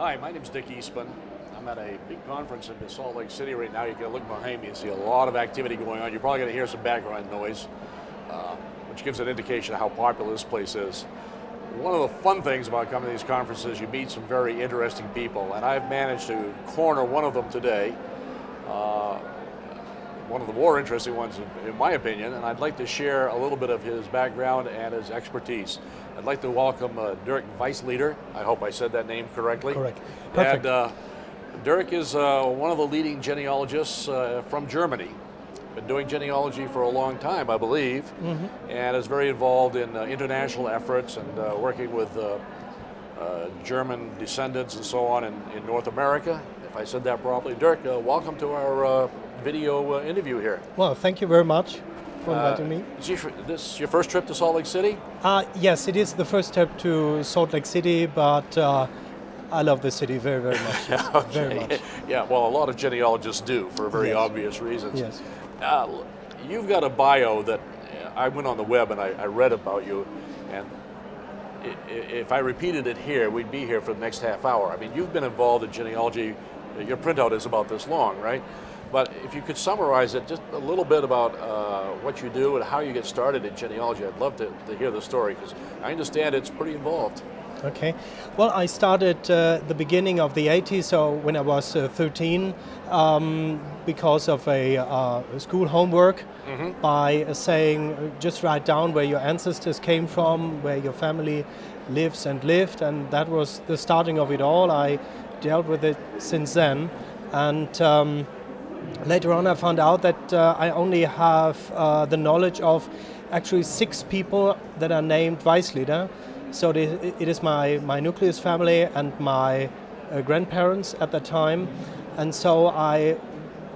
Hi, my name's Dick Eastman. I'm at a big conference in Salt Lake City right now. You can look behind me and see a lot of activity going on. You're probably going to hear some background noise, which gives an indication of how popular this place is. One of the fun things about coming to these conferences, you meet some very interesting people, and I've managed to corner one of them today. One of the more interesting ones, in my opinion, and I'd like to share a little bit of his background and his expertise. I'd like to welcome Dirk Weißleder. I hope I said that name correctly. Correct. Perfect. And Dirk is one of the leading genealogists from Germany. Been doing genealogy for a long time, I believe, and is very involved in international efforts and working with German descendants and so on in North America, if I said that properly. Dirk, welcome to our video interview here. Well, thank you very much for inviting me. Is this your first trip to Salt Lake City? Yes, it is the first trip to Salt Lake City, but I love the city very, very much. Yes, okay. Very much. Yeah, well, a lot of genealogists do for very obvious reasons. Yes. You've got a bio that I went on the web and I read about you, and if I repeated it here, we'd be here for the next half hour. I mean, you've been involved in genealogy. Your printout is about this long, right? But if you could summarize it just a little bit about what you do and how you get started in genealogy, I'd love to hear the story, because I understand it's pretty involved. Okay. Well, I started the beginning of the 80s, so when I was 13, because of a school homework, by saying, just write down where your ancestors came from, where your family lives and lived, and that was the starting of it all. I dealt with it since then, and later on I found out that I only have the knowledge of actually 6 people that are named Weißleder. So it is my nucleus family and my grandparents at that time, and so I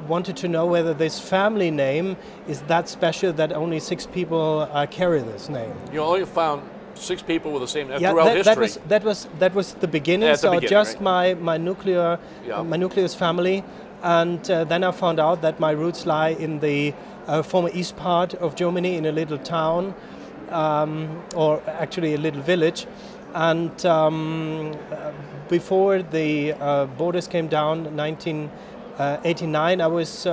wanted to know whether this family name is that special that only 6 people carry this name. You only found 6 people with the same throughout history. That was the beginning. At the beginning, just right? my nucleus family, and then I found out that my roots lie in the former east part of Germany, in a little town. Or actually a little village, and before the borders came down in 1989, I was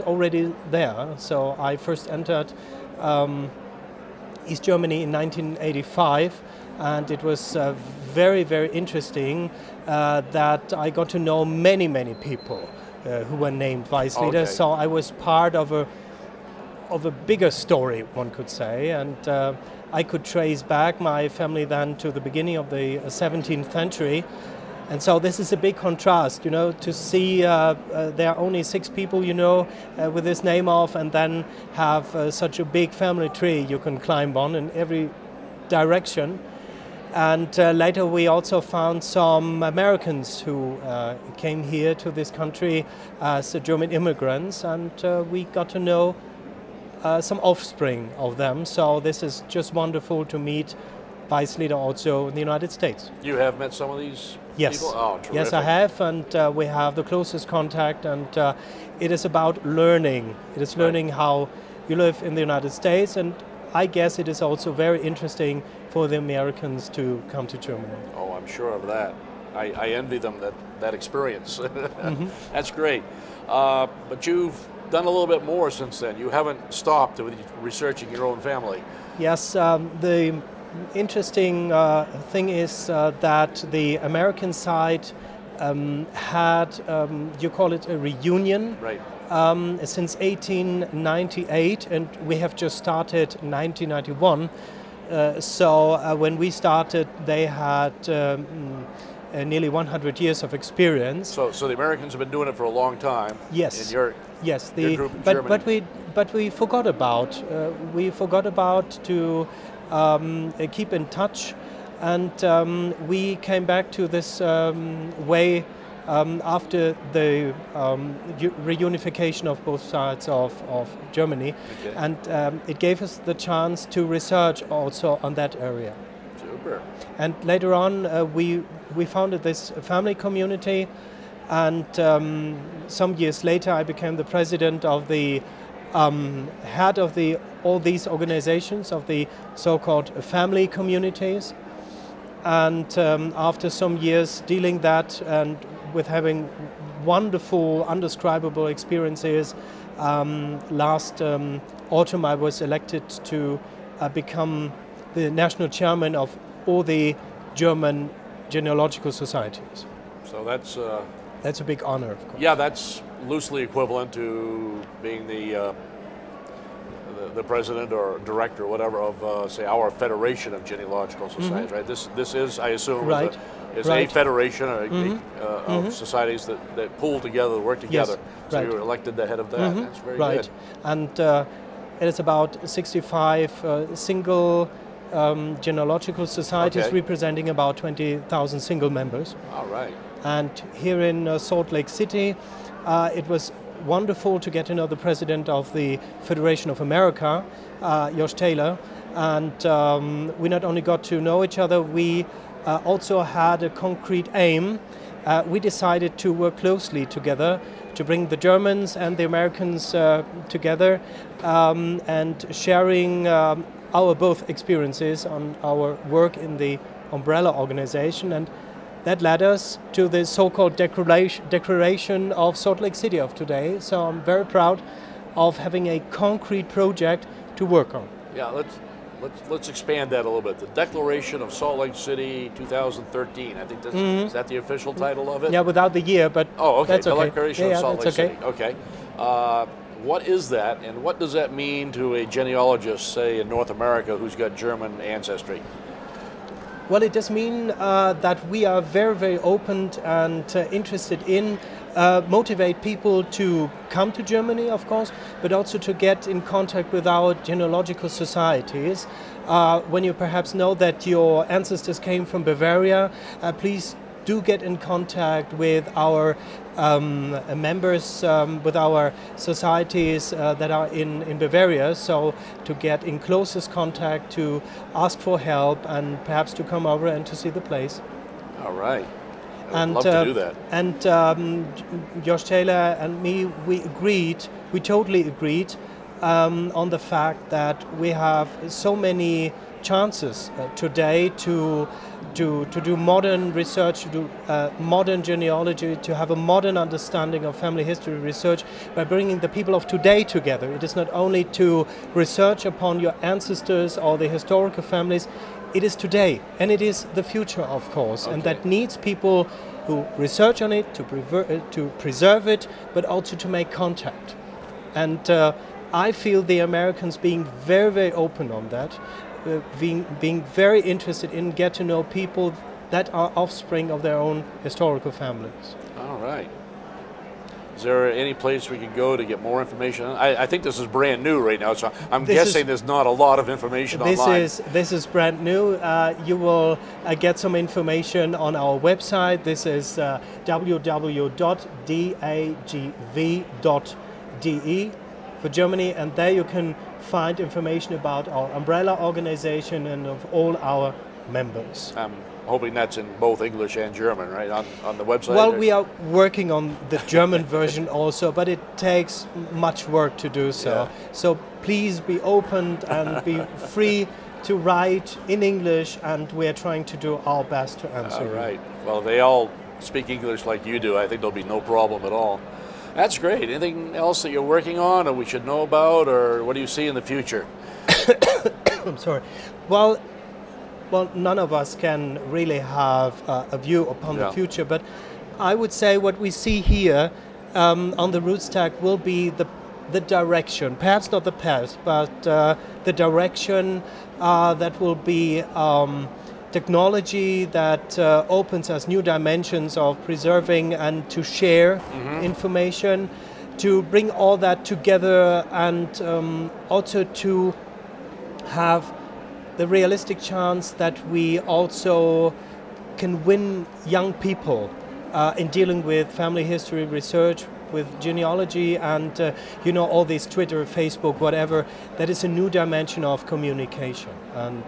already there. So I first entered East Germany in 1985, and it was very, very interesting that I got to know many, many people who were named Weißleder. Okay. So I was part of a bigger story, one could say, and I could trace back my family then to the beginning of the 17th century. And so this is a big contrast, you know, to see there are only 6 people, you know, with this name of, and then have such a big family tree you can climb on in every direction. And later we also found some Americans who came here to this country as German immigrants, and we got to know some offspring of them. So this is just wonderful to meet Weißleder also in the United States. You have met some of these people? Oh, terrific. Yes, I have, and we have the closest contact, and it is about learning. It is learning how you live in the United States, and I guess it is also very interesting for the Americans to come to Germany. Oh, I'm sure of that. I envy them that experience. That's great. But you've done a little bit more since then. You haven't stopped with researching your own family. Yes, the interesting thing is that the American side had, you call it a reunion, right? Since 1898, and we have just started 1991. So when we started, they had nearly 100 years of experience. So the Americans have been doing it for a long time. Yes. In your group in Germany. But we forgot about to keep in touch, and we came back to this way after the reunification of both sides of Germany, and it gave us the chance to research also on that area. Super. And later on, we founded this family community, and some years later, I became the president of the head of all these organizations of the so-called family communities. And after some years dealing that and with having wonderful, undescribable experiences, last autumn I was elected to become the national chairman of all the German genealogical societies. So that's a big honor, of course. Yeah, that's loosely equivalent to being the president or director or whatever of, say, our Federation of Genealogical Societies, right? This is, I assume, Right. is a federation of societies that pull together, work together. Yes, so right. you were elected the head of that. That's very good. And it is about 65 single genealogical societies representing about 20,000 single members. All right. And here in Salt Lake City, it was wonderful to get to know the president of the Federation of America, Josh Taylor, and we not only got to know each other, we also had a concrete aim. We decided to work closely together to bring the Germans and the Americans together and sharing our both experiences on our work in the umbrella organization, and that led us to the so-called Declaration of Salt Lake City of today. So I'm very proud of having a concrete project to work on. Yeah, let's expand that a little bit. The Declaration of Salt Lake City 2013. I think that's, is that the official title of it? Yeah, without the year, but that's okay. Declaration of Salt Lake City. Okay. What is that, and what does that mean to a genealogist, say, in North America who's got German ancestry? Well, it does mean that we are very, very open and interested in motivate people to come to Germany, of course, but also to get in contact with our genealogical societies. When you perhaps know that your ancestors came from Bavaria, please do get in contact with our members, with our societies that are in Bavaria, so to get in closest contact, to ask for help, and perhaps to come over and to see the place. All right. I would love to do that. And Josh Taylor and me, we totally agreed on the fact that we have so many chances today to do modern research, to do modern genealogy, to have a modern understanding of family history research by bringing the people of today together. It is not only to research upon your ancestors or the historical families, it is today, and it is the future, of course, and that needs people who research on it, to preserve it, but also to make contact. And I feel the Americans being very, very open on that, being very interested in get to know people that are offspring of their own historical families. All right. Is there any place we can go to get more information? I think this is brand new right now, so I'm guessing there's not a lot of information online. This is brand new. You will get some information on our website. This is www.dagv.de for Germany, and there you can find information about our umbrella organization and of all our members. I'm hoping that's in both English and German, right, on the website? Well, we are working on the German version also, but it takes much work to do so. Yeah. So please be open and be free to write in English, and we're trying to do our best to answer. All right. Well, if they all speak English like you do, I think there'll be no problem at all. That's great. Anything else that you're working on or we should know about, or what do you see in the future? I'm sorry. Well, none of us can really have a view upon the future, but I would say what we see here on the rootstock will be the direction, perhaps not the past, but the direction that will be technology that opens us new dimensions of preserving and to share information, to bring all that together, and also to have the realistic chance that we also can win young people in dealing with family history research, with genealogy, and all these Twitter, Facebook, whatever. That is a new dimension of communication. And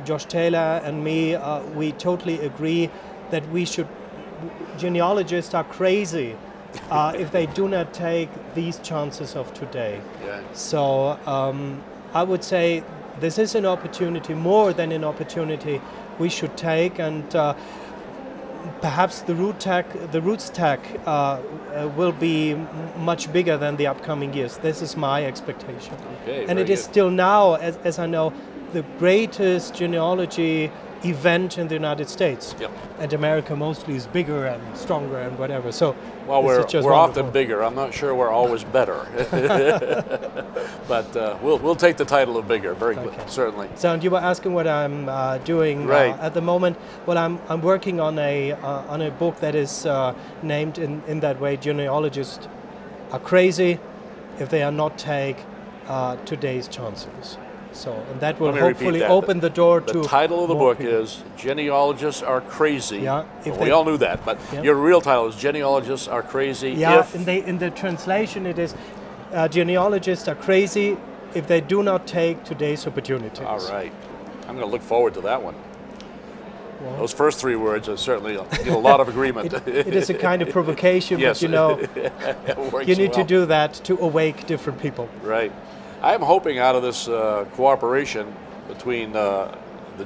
Josh Taylor and me, we totally agree that genealogists are crazy if they do not take these chances of today. Yeah. So I would say this is an opportunity, more than an opportunity we should take, and perhaps the roots tech will be much bigger than the upcoming years. This is my expectation. Okay, and it is still now, as I know, the greatest genealogy event in the United States. Yep. And America mostly is bigger and stronger and whatever. So well, we're wonderful. often bigger. I'm not sure we're always better, but we'll take the title of bigger. Very good, certainly. So, and you were asking what I'm doing at the moment. Well, I'm working on a book that is named in that way. Genealogists are crazy if they are not take today's chances. So, and that will hopefully open the door to. The title of the book people. is "Genealogists Are Crazy." Yeah, well, we all knew that, but your real title is "Genealogists Are Crazy." Yeah, if in the translation it is "Genealogists are crazy if they do not take today's opportunities." All right, I'm going to look forward to that one. Well, those first three words are certainly get a lot of agreement. It is a kind of provocation, yes. But you know, you need to do that to awake different people. Right. I'm hoping out of this cooperation between the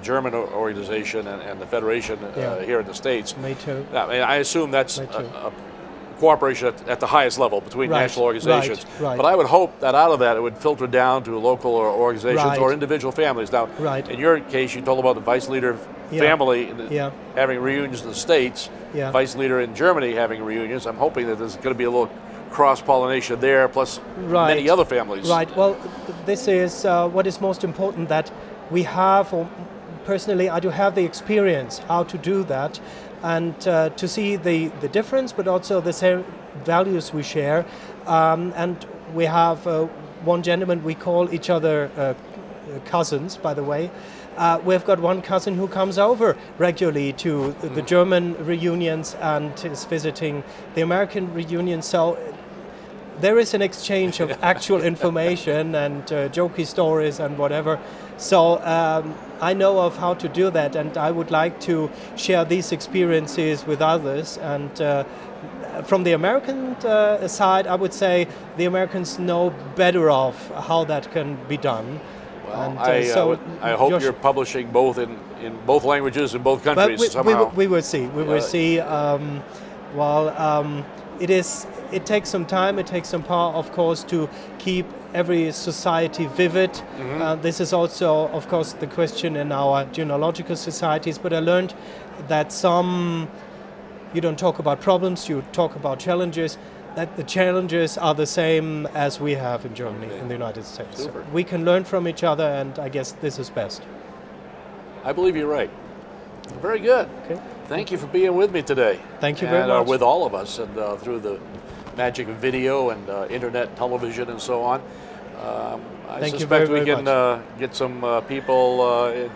German organization and the Federation here in the States. Me too. I assume that's a cooperation at the highest level between national organizations. Right. But I would hope that out of that it would filter down to local organizations or individual families. Now, in your case, you told about the Vice Leader family having reunions in the States, Vice Leader in Germany having reunions. I'm hoping that there's going to be a little cross-pollination there, plus many other families. Right. Well, this is what is most important, that we have, or personally, I do have the experience how to do that, and to see the difference, but also the same values we share. And we have one gentleman, we call each other cousins, by the way. We've got one cousin who comes over regularly to the German reunions and is visiting the American reunions. So there is an exchange of actual information and jokey stories and whatever. So I know of how to do that, and I would like to share these experiences with others. And from the American side, I would say the Americans know better of how that can be done. Well, I hope you're publishing both in both languages in both countries somehow. We will see. We will see. It takes some time. It takes some power, of course, to keep every society vivid. This is also, of course, the question in our genealogical societies. But I learned that you don't talk about problems, you talk about challenges. That the challenges are the same as we have in Germany, in the United States. Super. So we can learn from each other, and I guess this is best. I believe you're right. Very good. Okay. Thank you for being with me today. Thank you very much. And with all of us, and through the magic of video and internet, television, and so on. I suspect we can get some people in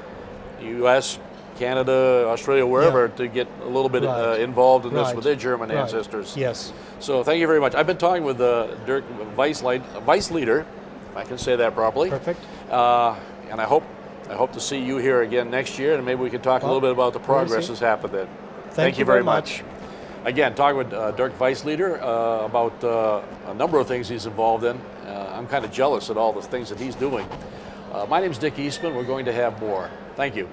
the U.S., Canada, Australia, wherever, to get a little bit involved in this with their German ancestors. Yes. So thank you very much. I've been talking with Dirk Vice Leader, if I can say that properly. Perfect. And I hope to see you here again next year, and maybe we can talk a little bit about the progress that's happened then. Thank you very much. Again, talking with Dirk Vice Leader about a number of things he's involved in. I'm kind of jealous at all the things that he's doing. My name's Dick Eastman. We're going to have more. Thank you.